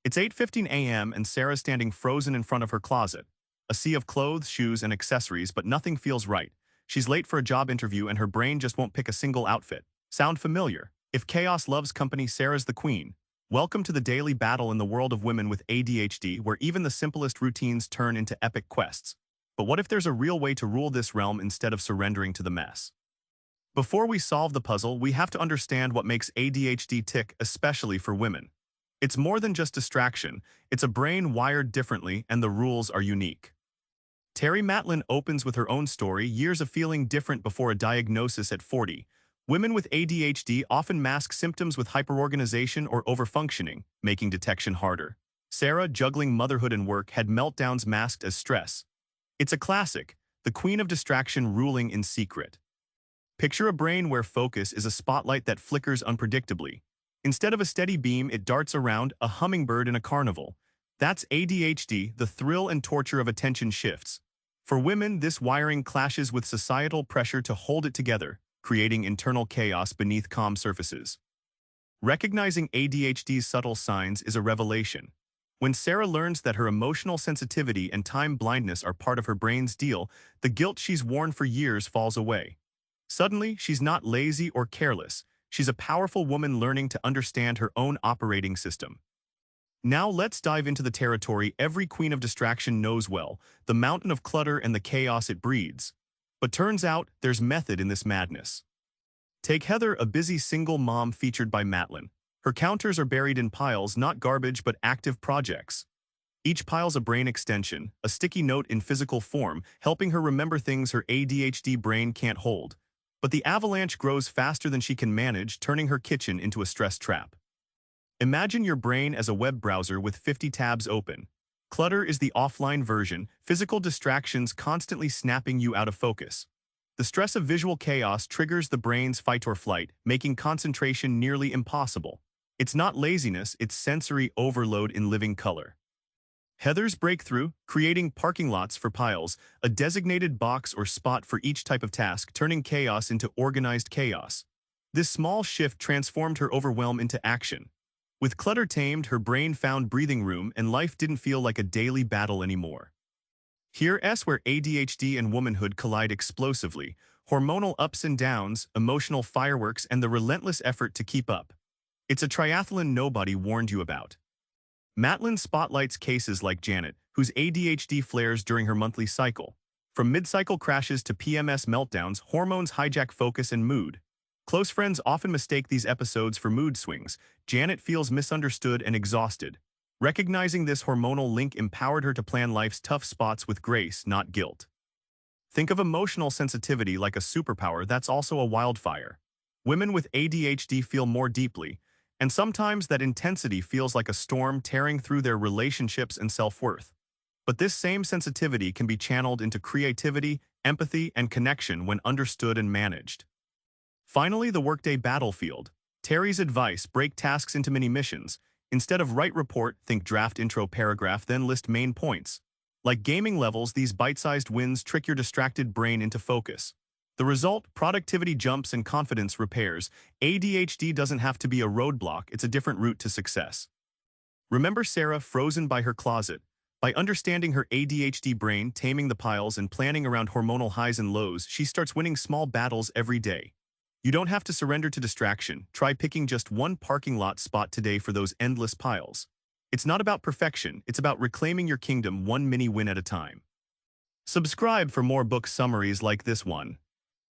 It's 8:15 a.m. and Sarah's standing frozen in front of her closet. A sea of clothes, shoes, and accessories, but nothing feels right. She's late for a job interview and her brain just won't pick a single outfit. Sound familiar? If chaos loves company, Sarah's the queen. Welcome to the daily battle in the world of women with ADHD, where even the simplest routines turn into epic quests. But what if there's a real way to rule this realm instead of surrendering to the mess? Before we solve the puzzle, we have to understand what makes ADHD tick, especially for women. It's more than just distraction, it's a brain wired differently, and the rules are unique. Terry Matlen opens with her own story, years of feeling different before a diagnosis at 40. Women with ADHD often mask symptoms with hyperorganization or overfunctioning, making detection harder. Sarah, juggling motherhood and work, had meltdowns masked as stress. It's a classic, the queen of distraction ruling in secret. Picture a brain where focus is a spotlight that flickers unpredictably. Instead of a steady beam, it darts around, a hummingbird in a carnival. That's ADHD, the thrill and torture of attention shifts. For women, this wiring clashes with societal pressure to hold it together, creating internal chaos beneath calm surfaces. Recognizing ADHD's subtle signs is a revelation. When Sarah learns that her emotional sensitivity and time blindness are part of her brain's deal, the guilt she's worn for years falls away. Suddenly, she's not lazy or careless. She's a powerful woman learning to understand her own operating system. Now let's dive into the territory every queen of distraction knows well, the mountain of clutter and the chaos it breeds. But turns out, there's method in this madness. Take Heather, a busy single mom featured by Matlen. Her counters are buried in piles, not garbage but active projects. Each pile's a brain extension, a sticky note in physical form, helping her remember things her ADHD brain can't hold. But the avalanche grows faster than she can manage, turning her kitchen into a stress trap. Imagine your brain as a web browser with 50 tabs open. Clutter is the offline version, physical distractions constantly snapping you out of focus. The stress of visual chaos triggers the brain's fight or flight, making concentration nearly impossible. It's not laziness, it's sensory overload in living color. Heather's breakthrough, creating parking lots for piles, a designated box or spot for each type of task, turning chaos into organized chaos. This small shift transformed her overwhelm into action. With clutter tamed, her brain found breathing room and life didn't feel like a daily battle anymore. Here's where ADHD and womanhood collide explosively, hormonal ups and downs, emotional fireworks, and the relentless effort to keep up. It's a triathlon nobody warned you about. Matlen spotlights cases like Janet, whose ADHD flares during her monthly cycle. From mid-cycle crashes to PMS meltdowns, hormones hijack focus and mood. Close friends often mistake these episodes for mood swings. Janet feels misunderstood and exhausted. Recognizing this hormonal link empowered her to plan life's tough spots with grace, not guilt. Think of emotional sensitivity like a superpower that's also a wildfire. Women with ADHD feel more deeply, and sometimes that intensity feels like a storm tearing through their relationships and self-worth. But this same sensitivity can be channeled into creativity, empathy, and connection when understood and managed. Finally, the workday battlefield. Terry's advice: break tasks into mini missions. Instead of write report, think draft intro paragraph, then list main points. Like gaming levels, these bite-sized wins trick your distracted brain into focus. The result: productivity jumps and confidence repairs. ADHD doesn't have to be a roadblock, it's a different route to success. Remember Sarah, frozen by her closet. By understanding her ADHD brain, taming the piles, and planning around hormonal highs and lows, she starts winning small battles every day. You don't have to surrender to distraction. Try picking just one parking lot spot today for those endless piles. It's not about perfection, it's about reclaiming your kingdom one mini win at a time. Subscribe for more book summaries like this one.